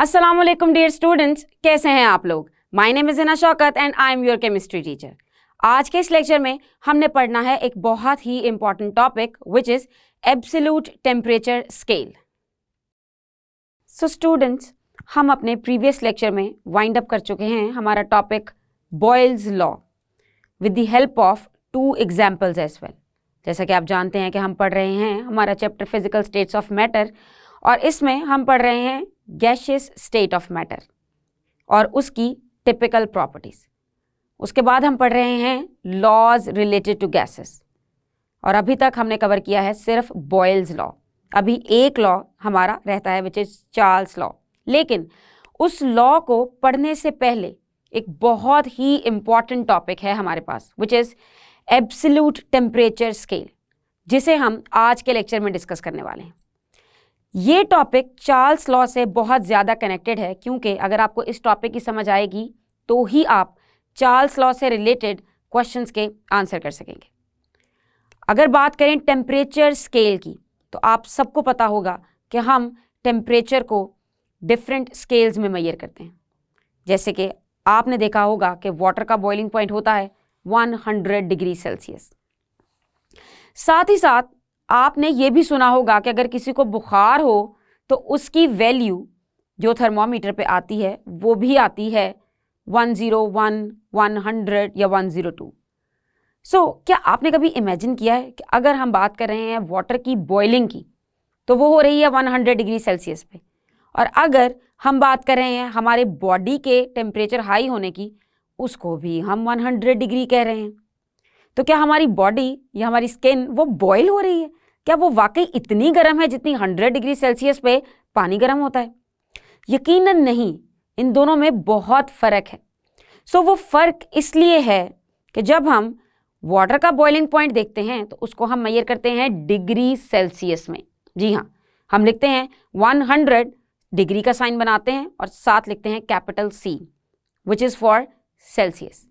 अस्सलामुअलैकुम dear students, कैसे हैं आप लोग। My name is Hina Shaukat and I am your chemistry teacher. आज के इस लेक्चर में हमने पढ़ना है एक बहुत ही important topic which is absolute temperature scale. So students, हम अपने प्रीवियस लेक्चर में वाइंड अप कर चुके हैं हमारा topic Boyle's law with the help of 2 examples as well. जैसा कि आप जानते हैं कि हम पढ़ रहे हैं हमारा chapter physical states of matter, और इसमें हम पढ़ रहे हैं गैसियस स्टेट ऑफ मैटर और उसकी टिपिकल प्रॉपर्टीज। उसके बाद हम पढ़ रहे हैं लॉज रिलेटेड टू गैसेस, और अभी तक हमने कवर किया है सिर्फ बॉयल्स लॉ। अभी एक लॉ हमारा रहता है विच इज चार्ल्स लॉ। लेकिन उस लॉ को पढ़ने से पहले एक बहुत ही इंपॉर्टेंट टॉपिक है हमारे पास which is absolute temperature scale, जिसे हम आज के लेक्चर में डिस्कस करने वाले हैं। ये टॉपिक चार्ल्स लॉ से बहुत ज़्यादा कनेक्टेड है, क्योंकि अगर आपको इस टॉपिक की समझ आएगी तो ही आप चार्ल्स लॉ से रिलेटेड क्वेश्चंस के आंसर कर सकेंगे। अगर बात करें टेम्परेचर स्केल की, तो आप सबको पता होगा कि हम टेम्परेचर को डिफरेंट स्केल्स में मेजर करते हैं। जैसे कि आपने देखा होगा कि वाटर का बॉइलिंग पॉइंट होता है 100 डिग्री सेल्सियस। साथ ही साथ आपने ये भी सुना होगा कि अगर किसी को बुखार हो तो उसकी वैल्यू जो थर्मोमीटर पे आती है वो भी आती है 101, 100 या 102। क्या आपने कभी इमेजिन किया है कि अगर हम बात कर रहे हैं वाटर की बॉइलिंग की तो वो हो रही है 100 डिग्री सेल्सियस पे, और अगर हम बात कर रहे हैं हमारे बॉडी के टेम्परेचर हाई होने की, उसको भी हम 100 डिग्री कह रहे हैं। तो क्या हमारी बॉडी या हमारी स्किन वो बॉयल हो रही है? क्या वो वाकई इतनी गर्म है जितनी 100 डिग्री सेल्सियस पे पानी गर्म होता है? यकीनन नहीं, इन दोनों में बहुत फ़र्क है। वो फ़र्क इसलिए है कि जब हम वाटर का बॉइलिंग पॉइंट देखते हैं तो उसको हम मेजर करते हैं डिग्री सेल्सियस में। जी हाँ, हम लिखते हैं 100 डिग्री का साइन बनाते हैं और साथ लिखते हैं capital C which is for Celsius.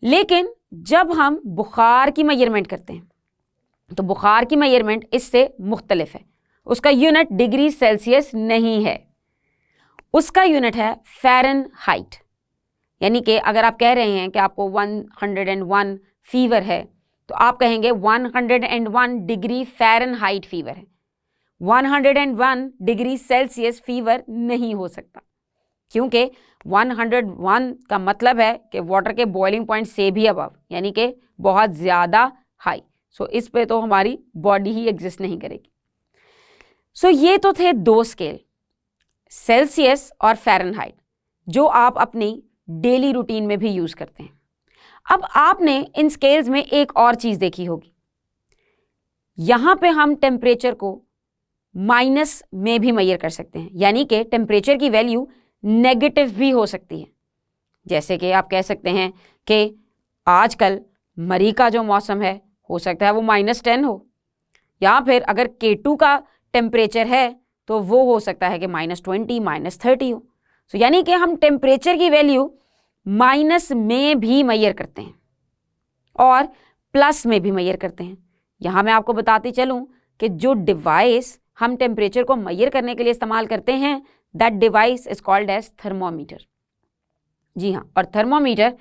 लेकिन जब हम बुखार की मेजरमेंट करते हैं तो बुखार की मेजरमेंट इससे मुख्तलिफ है। उसका यूनिट डिग्री सेल्सियस नहीं है, उसका यूनिट है फ़ारेनहाइट। यानी कि अगर आप कह रहे हैं कि आपको 101 फीवर है तो आप कहेंगे 101 डिग्री फ़ारेनहाइट फीवर है। 101 डिग्री सेल्सियस फीवर नहीं हो सकता, क्योंकि 101 का मतलब है कि वाटर के बॉइलिंग पॉइंट से भी अबव, यानी कि बहुत ज़्यादा हाई। इस पे तो हमारी बॉडी ही एग्जिस्ट नहीं करेगी। ये तो थे 2 स्केल, सेल्सियस और फ़ारेनहाइट, जो आप अपनी डेली रूटीन में भी यूज़ करते हैं। अब आपने इन स्केल्स में एक और चीज़ देखी होगी, यहाँ पे हम टेम्परेचर को माइनस में भी मेजर कर सकते हैं, यानी कि टेम्परेचर की वैल्यू नेगेटिव भी हो सकती है। जैसे कि आप कह सकते हैं कि आजकल मई का जो मौसम है हो सकता है वो -10 हो, या फिर अगर K2 का टेम्परेचर है तो वो हो सकता है कि -20, -30 हो। यानी कि हम टेम्परेचर की वैल्यू माइनस में भी मेजर करते हैं और प्लस में भी मेजर करते हैं। यहाँ मैं आपको बताती चलूँ कि जो डिवाइस हम टेम्परेचर को मेजर करने के लिए इस्तेमाल करते हैं, that device is called as thermometer. जी हाँ, और थर्मोमीटर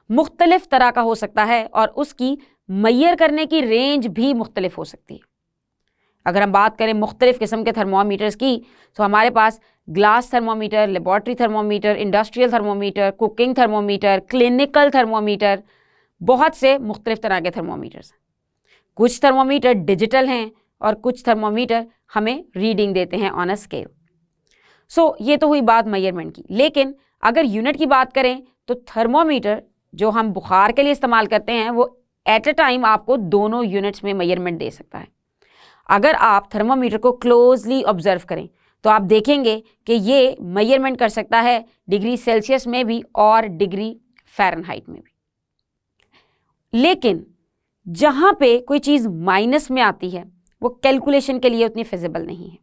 मुख्तलिफ तरह का हो सकता है और उसकी मेजर करने की रेंज भी मुख्तलिफ हो सकती है। अगर हम बात करें मुख्तलिफ किस्म के थर्मोमीटर्स की, तो हमारे पास glass thermometer, laboratory thermometer, industrial thermometer, cooking thermometer, clinical thermometer, बहुत से मुख्तलिफ तरह के थर्मोमीटर्स हैं। कुछ थर्मोमीटर डिजिटल हैं और कुछ थर्मोमीटर हमें रीडिंग देते हैं ऑन अ स्केल। ये तो हुई बात मेजरमेंट की। लेकिन अगर यूनिट की बात करें तो थर्मोमीटर जो हम बुखार के लिए इस्तेमाल करते हैं वो एट अ टाइम आपको दोनों यूनिट्स में मेजरमेंट दे सकता है। अगर आप थर्मोमीटर को क्लोजली ऑब्जर्व करें तो आप देखेंगे कि ये मेजरमेंट कर सकता है डिग्री सेल्सियस में भी और डिग्री फ़ारेनहाइट में भी। लेकिन जहाँ पे कोई चीज़ माइनस में आती है वो कैलकुलेशन के लिए उतनी फिजिबल नहीं है।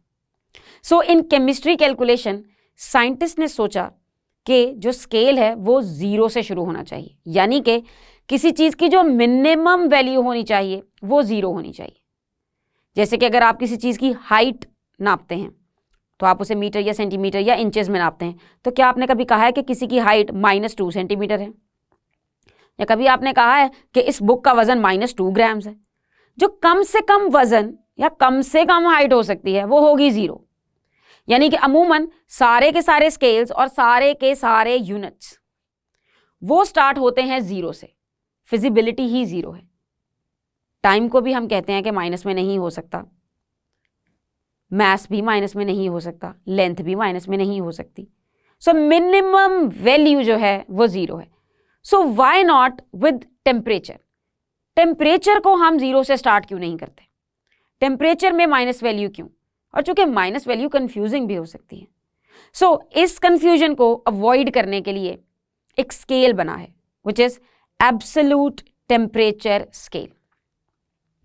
इन केमिस्ट्री कैलकुलेशन साइंटिस्ट ने सोचा कि जो स्केल है वो 0 से शुरू होना चाहिए, यानी कि किसी चीज़ की जो मिनिमम वैल्यू होनी चाहिए वो 0 होनी चाहिए। जैसे कि अगर आप किसी चीज़ की हाइट नापते हैं तो आप उसे मीटर या सेंटीमीटर या इंचेस में नापते हैं। तो क्या आपने कभी कहा है कि किसी की हाइट -2 सेंटीमीटर है, या कभी आपने कहा है कि इस बुक का वजन -2 ग्राम्स है? जो कम से कम वजन या कम से कम हाइट हो सकती है वो होगी 0। यानी कि अमूमन सारे के सारे स्केल्स और सारे के सारे यूनिट्स वो स्टार्ट होते हैं 0 से। फिजिबिलिटी ही 0 है। टाइम को भी हम कहते हैं कि माइनस में नहीं हो सकता, मास भी माइनस में नहीं हो सकता, लेंथ भी माइनस में नहीं हो सकती। सो मिनिमम वैल्यू जो है वो 0 है। So why not with temperature? Temperature को हम 0 से स्टार्ट क्यों नहीं करते? टेम्परेचर में माइनस वैल्यू क्यों? और चूंकि माइनस वैल्यू कंफ्यूजिंग भी हो सकती है, सो इस कंफ्यूजन को अवॉइड करने के लिए एक स्केल बना है विच इज एब्सोल्यूट टेम्परेचर स्केल।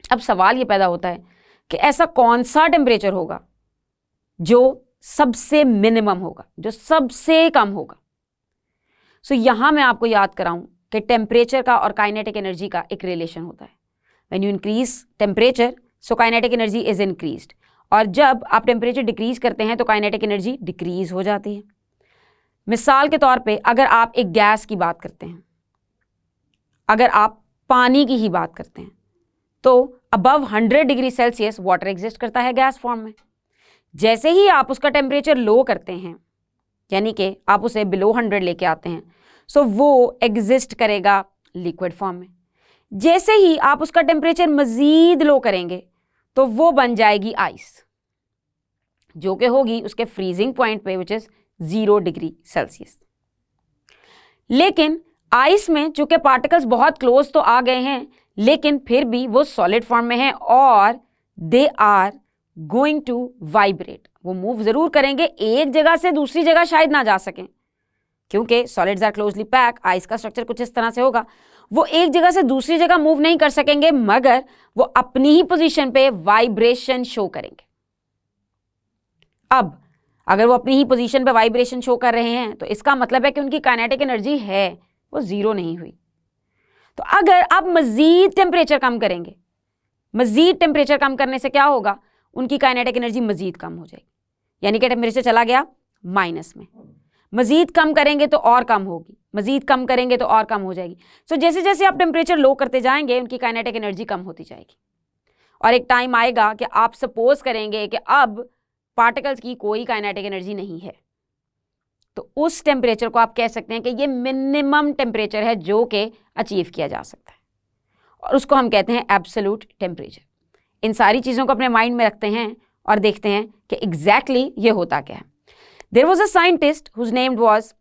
अब सवाल ये पैदा होता है कि ऐसा कौन सा टेम्परेचर होगा जो सबसे मिनिमम होगा, जो सबसे कम होगा? सो यहां मैं आपको याद कराऊं कि टेम्परेचर का और काइनेटिक एनर्जी का एक रिलेशन होता है। When you increase temperature so kinetic energy is increased, और जब आप टेम्परेचर डिक्रीज करते हैं तो काइनेटिक एनर्जी डिक्रीज हो जाती है। मिसाल के तौर पे अगर आप एक गैस की बात करते हैं, अगर आप पानी की ही बात करते हैं, तो above 100 degree Celsius water exist करता है गैस फॉर्म में। जैसे ही आप उसका टेम्परेचर लो करते हैं, यानी कि आप उसे बिलो 100 लेके आते हैं, सो वो एग्जिस्ट करेगा लिक्विड फॉर्म में। जैसे ही आप उसका टेम्परेचर मजीद लो करेंगे तो वो बन जाएगी आइस, जो कि होगी उसके फ्रीजिंग पॉइंट पे विच इज 0 डिग्री सेल्सियस। लेकिन आइस में चूंकि पार्टिकल्स बहुत क्लोज तो आ गए हैं, लेकिन फिर भी वो सॉलिड फॉर्म में है और they are going to vibrate. वो मूव जरूर करेंगे, एक जगह से दूसरी जगह शायद ना जा सकें, क्योंकि solids are closely packed. Ice का स्ट्रक्चर कुछ इस तरह से होगा, वो एक जगह से दूसरी जगह मूव नहीं कर सकेंगे, मगर वो अपनी ही पोजीशन पे वाइब्रेशन शो करेंगे। अब अगर वो अपनी ही पोजीशन पे वाइब्रेशन शो कर रहे हैं तो इसका मतलब है कि उनकी काइनेटिक एनर्जी है, वो 0 नहीं हुई। तो अगर आप मजीद टेम्परेचर कम करेंगे, मजीद टेम्परेचर कम करने से क्या होगा? उनकी काइनेटिक एनर्जी मजीद कम हो जाएगी, यानी कि टेम्परेचर चला गया माइनस में। मजीद कम करेंगे तो और कम होगी, मजीद कम करेंगे तो और कम हो जाएगी। सो जैसे जैसे आप टेम्परेचर लो करते जाएंगे उनकी काइनेटिक एनर्जी कम होती जाएगी, और एक टाइम आएगा कि आप सपोज करेंगे कि अब पार्टिकल्स की कोई काइनेटिक एनर्जी नहीं है, तो उस टेम्परेचर को आप कह सकते हैं कि ये मिनिमम टेम्परेचर है जो कि अचीव किया जा सकता है, और उसको हम कहते हैं एब्सोल्यूट टेम्परेचर। इन सारी चीज़ों को अपने माइंड में रखते हैं और देखते हैं कि एग्जैक्टली ये होता क्या है। There was a scientist whose named was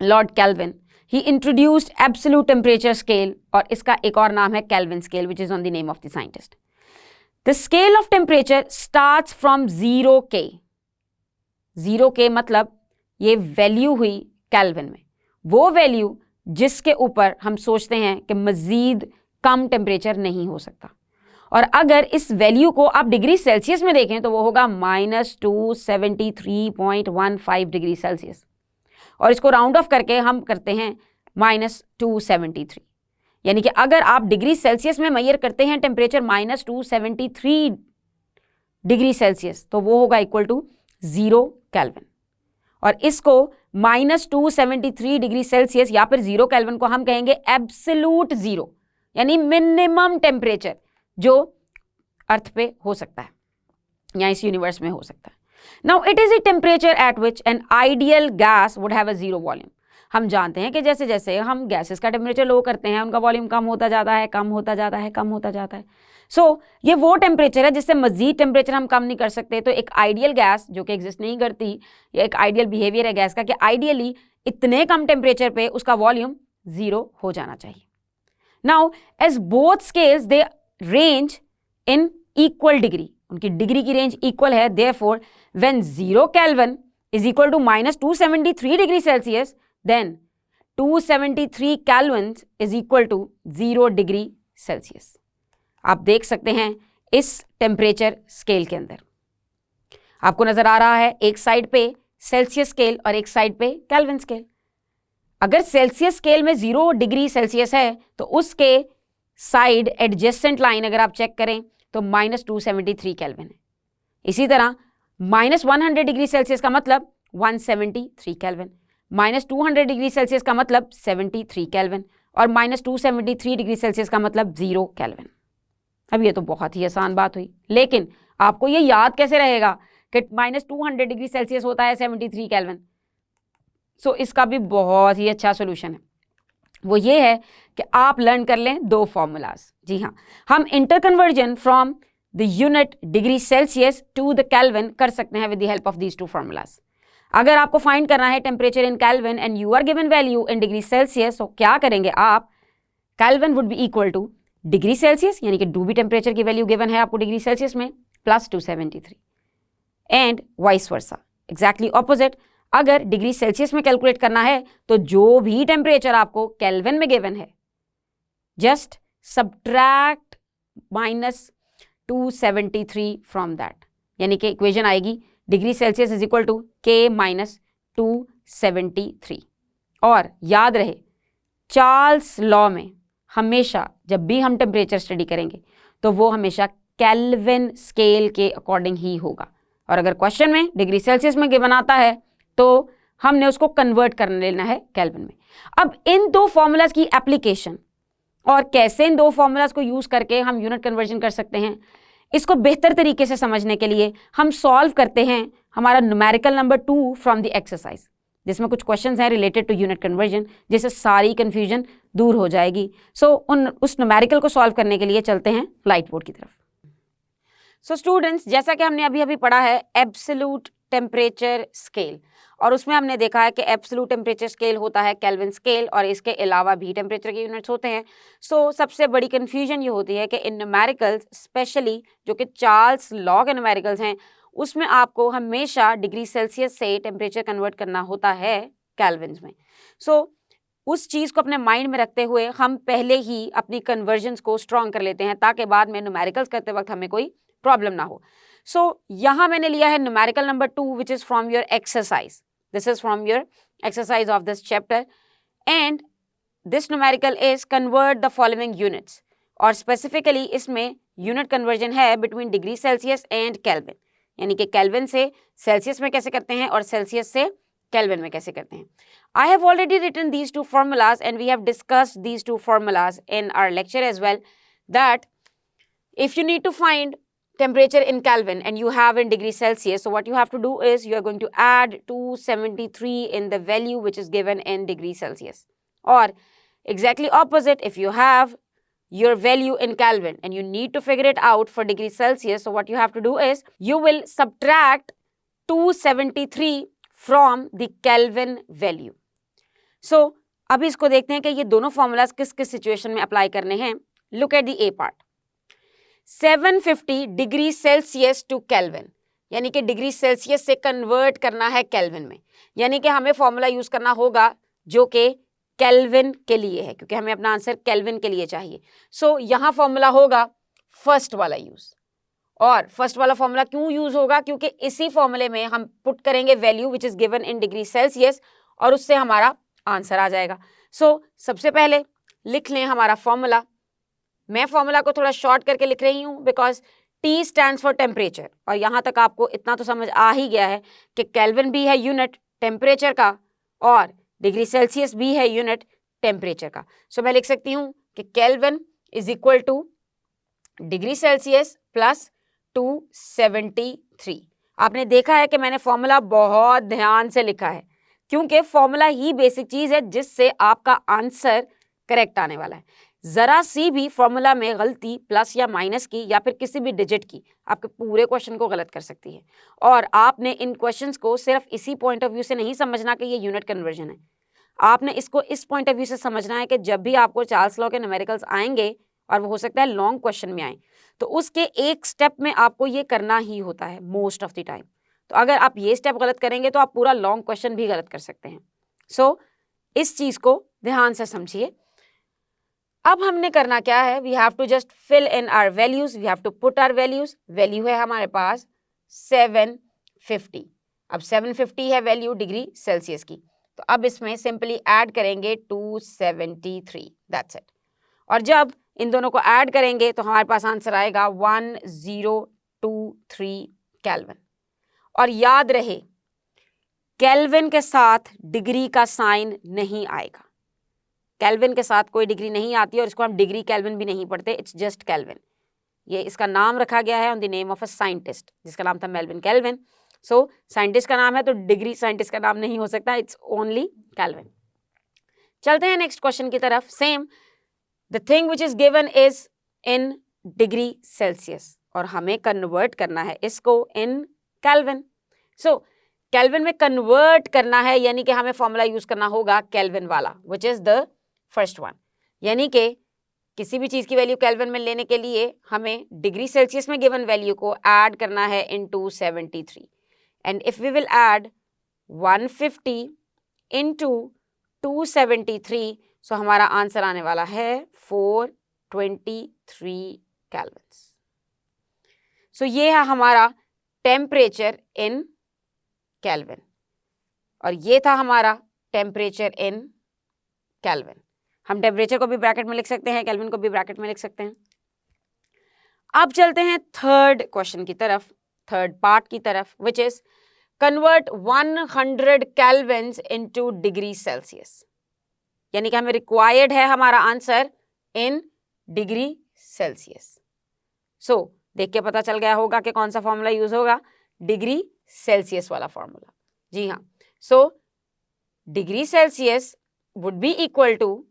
Lord Kelvin. He introduced absolute temperature scale, और इसका एक और नाम है Kelvin scale which is on the name of the scientist. The scale of temperature starts from 0 K। 0 K मतलब ये value हुई kelvin में, वो वैल्यू जिसके ऊपर हम सोचते हैं कि मजीद कम टेम्परेचर नहीं हो सकता। और अगर इस वैल्यू को आप डिग्री सेल्सियस में देखें तो वो होगा -273.15 डिग्री सेल्सियस, और इसको राउंड ऑफ करके हम करते हैं -273। यानी कि अगर आप डिग्री सेल्सियस में मेजर करते हैं टेम्परेचर -273 डिग्री सेल्सियस, तो वो होगा इक्वल टू 0 केल्विन। और इसको -273 डिग्री सेल्सियस या फिर 0 केल्विन को हम कहेंगे एब्सोल्यूट 0, यानी मिनिमम टेम्परेचर जो अर्थ पे हो सकता है या इस यूनिवर्स में हो सकता है। Now it is a temperature at which an ideal gas would have a 0 volume. हम जानते हैं कि जैसे जैसे हम गैसेस का टेम्परेचर लो करते हैं उनका वॉल्यूम कम होता जाता है, कम होता जाता है, कम होता जाता है। सो ये वो टेम्परेचर है जिससे मजीद टेम्परेचर हम कम नहीं कर सकते। तो एक आइडियल गैस जो कि एग्जिस्ट नहीं करती, ये एक आइडियल बिहेवियर है गैस का कि आइडियली इतने कम टेम्परेचर पे उसका वॉल्यूम 0 हो जाना चाहिए। Now as both scales they range in equal degree, उनकी डिग्री की रेंज इक्वल है, therefore when 0 kelvin is equal to -273 degree Celsius, then 273 kelvin is equal to 0 degree Celsius. आप देख सकते हैं इस टेम्परेचर स्केल के अंदर आपको नजर आ रहा है एक साइड पे सेल्सियस स्केल और एक साइड पे केल्विन स्केल। अगर सेल्सियस स्केल में 0 डिग्री सेल्सियस है तो उसके साइड एडजेसेंट लाइन अगर आप चेक करें तो -273 केल्विन है। इसी तरह -100 डिग्री सेल्सियस का मतलब 173 केल्विन, -200 डिग्री सेल्सियस का मतलब 73 केल्विन, और -273 डिग्री सेल्सियस का मतलब 0 केल्विन। अब ये तो बहुत ही आसान बात हुई, लेकिन आपको ये याद कैसे रहेगा कि -200 डिग्री सेल्सियस होता है 73 केल्विन। सो इसका भी बहुत ही अच्छा सोल्यूशन है, वो ये है कि आप लर्न कर लें दो फॉर्मूलाज। जी हाँ, हम inter conversion from the unit degree Celsius to the kelvin कर सकते हैं with the help of these two formulas. अगर आपको फाइंड करना है temperature in kelvin and you are given value in degree Celsius, तो क्या करेंगे आप, kelvin would be equal to degree Celsius, यानी कि डूबी टेम्परेचर की वैल्यू गिवन है आपको डिग्री सेल्सियस में, plus 273, and vice versa exactly opposite. अगर डिग्री सेल्सियस में कैलकुलेट करना है तो जो भी टेम्परेचर आपको केल्विन में गिवन है, जस्ट सब्ट्रैक्ट -273 फ्रॉम दैट, यानी कि इक्वेशन आएगी degree Celsius is equal to K minus 273। और याद रहे, चार्ल्स लॉ में हमेशा जब भी हम टेम्परेचर स्टडी करेंगे तो वो हमेशा केल्विन स्केल के अकॉर्डिंग ही होगा, और अगर क्वेश्चन में डिग्री सेल्सियस में गिवन आता है तो हमने उसको कन्वर्ट कर लेना है केल्विन में। अब इन दो फॉर्मूलाज की एप्लीकेशन और कैसे इन दो फॉर्मूलाज को यूज करके हम यूनिट कन्वर्जन कर सकते हैं, इसको बेहतर तरीके से समझने के लिए हम सॉल्व करते हैं हमारा numerical number 2 from the exercise, जिसमें कुछ क्वेश्चंस हैं रिलेटेड टू यूनिट कन्वर्जन, जिससे सारी कंफ्यूजन दूर हो जाएगी। उस न्यूमेरिकल को सॉल्व करने के लिए चलते हैं व्हाइट बोर्ड की तरफ। स्टूडेंट्स, जैसा कि हमने अभी पढ़ा है एब्सोल्यूट टेम्परेचर स्केल, और उसमें हमने देखा है कि एब्सोल्यूट टेम्परेचर स्केल होता है केल्विन स्केल, और इसके अलावा भी टेम्परेचर के यूनिट्स होते हैं। सबसे बड़ी कन्फ्यूजन ये होती है कि इन न्यूमेरिकल्स, स्पेशली जो कि चार्ल्स लॉ के न्यूमेरिकल्स हैं, उसमें आपको हमेशा डिग्री सेल्सियस से टेम्परेचर कन्वर्ट करना होता है केल्विन्स में। उस चीज़ को अपने माइंड में रखते हुए हम पहले ही अपनी कन्वर्जन्स को स्ट्रॉन्ग कर लेते हैं, ताकि बाद में न्यूमेरिकल्स करते वक्त हमें कोई प्रॉब्लम ना हो। यहाँ मैंने लिया है numerical number 2 which is from your exercise. This is from your exercise of this chapter, and this numerical is convert the following units, और स्पेसिफिकली इसमें यूनिट कन्वर्जन है between degree Celsius and kelvin, यानी कि kelvin से Celsius में कैसे करते हैं और सेल्सियस से केल्विन में कैसे करते हैं। I have already written these two formulas and we have discussed these two formulas in our lecture as well, that if you need to find temperature in Kelvin and you have in degree Celsius, so what you have to do is you are going to add 273 in the value which is given in degree Celsius. Or exactly opposite, if you have your value in Kelvin and you need to figure it out for degree Celsius, so what you have to do is you will subtract 273 from the Kelvin value. अभी इसको देखते हैं कि ये दोनों formulas किस किस situation में अप्लाई करने हैं। Look at the a part. 750 degree Celsius to kelvin, यानी कि डिग्री सेल्सियस से कन्वर्ट करना है केल्विन में, यानी कि हमें फॉर्मूला यूज करना होगा जो कि केल्विन के लिए है, क्योंकि हमें अपना आंसर केल्विन के लिए चाहिए। यहाँ फॉर्मूला होगा फर्स्ट वाला यूज। और फर्स्ट वाला फॉर्मूला क्यों यूज होगा? क्योंकि इसी फॉर्मूले में हम पुट करेंगे value which is given in degree Celsius, और उससे हमारा आंसर आ जाएगा। सबसे पहले लिख लें हमारा फॉर्मूला। मैं फॉर्मूला को थोड़ा शॉर्ट करके लिख रही हूँ because T stands for temperature, और यहाँ तक आपको इतना तो समझ आ ही गया है कि केल्विन भी है यूनिट टेम्परेचर का और डिग्री सेल्सियस भी है यूनिट टेम्परेचर का। मैं लिख सकती हूँ कि kelvin is equal to degree Celsius plus 273। आपने देखा है कि मैंने फॉर्मूला बहुत ध्यान से लिखा है, क्योंकि फॉर्मूला ही बेसिक चीज है जिससे आपका आंसर करेक्ट आने वाला है। जरा सी भी फॉर्मूला में गलती प्लस या माइनस की या फिर किसी भी डिजिट की आपके पूरे क्वेश्चन को गलत कर सकती है। और आपने इन क्वेश्चंस को सिर्फ इसी पॉइंट ऑफ व्यू से नहीं समझना कि ये यूनिट कन्वर्जन है, आपने इसको इस पॉइंट ऑफ व्यू से समझना है कि जब भी आपको चार्ल्स लॉ के न्यूमेरिकल्स आएंगे, और वो हो सकता है लॉन्ग क्वेश्चन में आए, तो उसके एक स्टेप में आपको ये करना ही होता है मोस्ट ऑफ द टाइम। तो अगर आप ये स्टेप गलत करेंगे तो आप पूरा लॉन्ग क्वेश्चन भी गलत कर सकते हैं। इस चीज को ध्यान से समझिए। अब हमने करना क्या है, we have to just fill in our values, we have to put our values. Value है हमारे पास 750। अब 750 है वैल्यू डिग्री सेल्सियस की, तो अब इसमें सिंपली ऐड करेंगे 273, दैट्स इट। और जब इन दोनों को ऐड करेंगे तो हमारे पास आंसर आएगा 1023 केल्विन। और याद रहे केल्विन के साथ डिग्री का साइन नहीं आएगा, केल्विन के साथ कोई डिग्री नहीं आती और इसको हम डिग्री केल्विन भी नहीं पढ़ते, इट्स जस्ट केल्विन। ये इसका नाम रखा गया है on the name of a scientist जिसका नाम था मेल्विन केल्विन। सो साइंटिस्ट का नाम है तो डिग्री साइंटिस्ट का नाम नहीं हो सकता, इट्स ओनली केल्विन। चलते हैं नेक्स्ट क्वेश्चन की तरफ। Same, the thing which is given is in degree Celsius और हमें कन्वर्ट करना है इसको इन केल्विन। सो केल्विन में कन्वर्ट करना है यानी कि हमें फॉर्मूला यूज करना होगा केल्विन वाला, which is the first one. यानी कि किसी भी चीज की वैल्यू केल्विन में लेने के लिए हमें डिग्री सेल्सियस में गिवन वैल्यू को ऐड करना है in 273 and if we will add 150 into 273 so हमारा आंसर आने वाला है 423 केल्विन। सो ये है हमारा टेम्परेचर इन केल्विन और ये था हमारा टेम्परेचर इन केल्विन। हम टेम्परेचर को भी ब्रैकेट में लिख सकते हैं, केल्विन को भी ब्रैकेट में लिख सकते हैं। अब चलते हैं थर्ड क्वेश्चन की तरफ, थर्ड पार्ट की तरफ, which is convert 100 kelvins into degree Celsius. यानी कि हमें रिक्वायर्ड है हमारा answer in degree Celsius. So देख के पता चल गया होगा कि कौन सा फॉर्मूला यूज होगा, डिग्री सेल्सियस वाला फॉर्मूला। जी हाँ, so degree Celsius would be equal to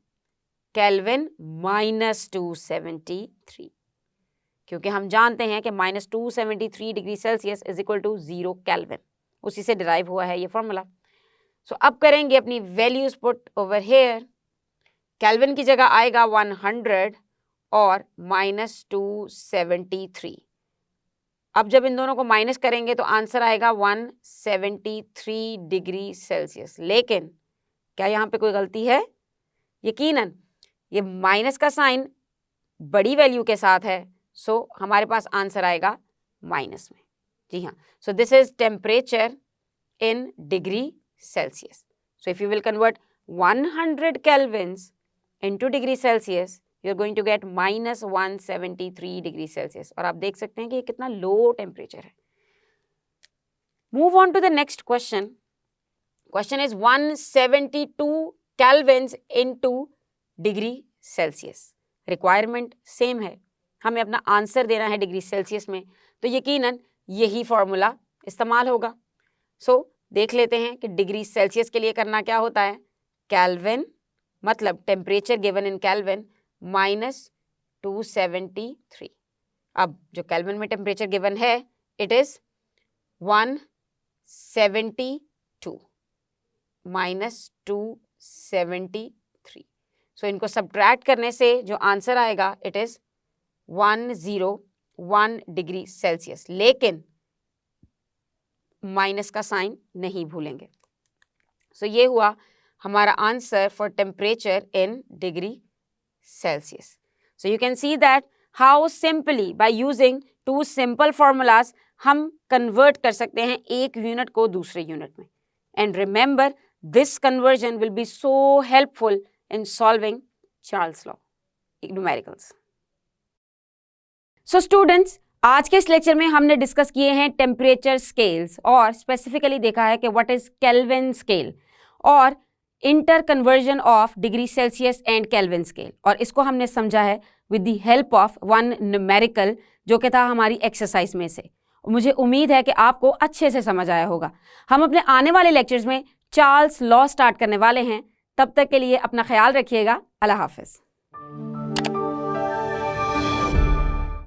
kelvin minus 273, क्योंकि हम जानते हैं कि minus 273 degree Celsius is equal to 0 kelvin, उसी से डिराइव हुआ है ये फॉर्मूला। सो अब करेंगे अपनी values put over here. Kelvin की जगह आएगा 100 और माइनस 273। अब जब इन दोनों को माइनस करेंगे तो आंसर आएगा 173 डिग्री सेल्सियस। लेकिन क्या यहाँ पे कोई गलती है? यकीनन ये माइनस का साइन बड़ी वैल्यू के साथ है, सो हमारे पास आंसर आएगा माइनस में। जी हाँ, so this is temperature in degree Celsius. So if you will convert 100 kelvins into degree Celsius you are going to get minus 173 degree Celsius. और आप देख सकते हैं कि ये कितना लो टेम्परेचर है। Move on to the next question. Question is 172 kelvins into degree Celsius. Requirement same है, हमें अपना आंसर देना है डिग्री सेल्सियस में, तो यकीनन यही फॉर्मूला इस्तेमाल होगा। सो देख लेते हैं कि डिग्री सेल्सियस के लिए करना क्या होता है। केल्विन मतलब temperature given in kelvin minus 273। अब जो केल्विन में टेम्परेचर गिवन है इट इज 172 माइनस 273। सो इनको सब्ट्रैक्ट करने से जो आंसर आएगा इट इज 101 डिग्री सेल्सियस, लेकिन माइनस का साइन नहीं भूलेंगे। सो ये हुआ हमारा answer for temperature in degree Celsius. So you can see that how simply by using two simple formulas हम कन्वर्ट कर सकते हैं एक यूनिट को दूसरे यूनिट में। And remember this conversion will be so helpful in solving Charles law numericals. So students, आज के इस लेक्चर में हमने डिस्कस किए हैं टेम्परेचर स्केल्स और स्पेसिफिकली देखा है कि व्हाट इज केल्विन स्केल और inter conversion of degree Celsius and kelvin scale, और इसको हमने समझा है with the help of one numerical जो कि था हमारी एक्सरसाइज में से। मुझे उम्मीद है कि आपको अच्छे से समझ आया होगा। हम अपने आने वाले लेक्चर्स में चार्ल्स लॉ स्टार्ट करने वाले हैं। तब तक के लिए अपना ख्याल रखिएगा। अल्लाह हाफिज़।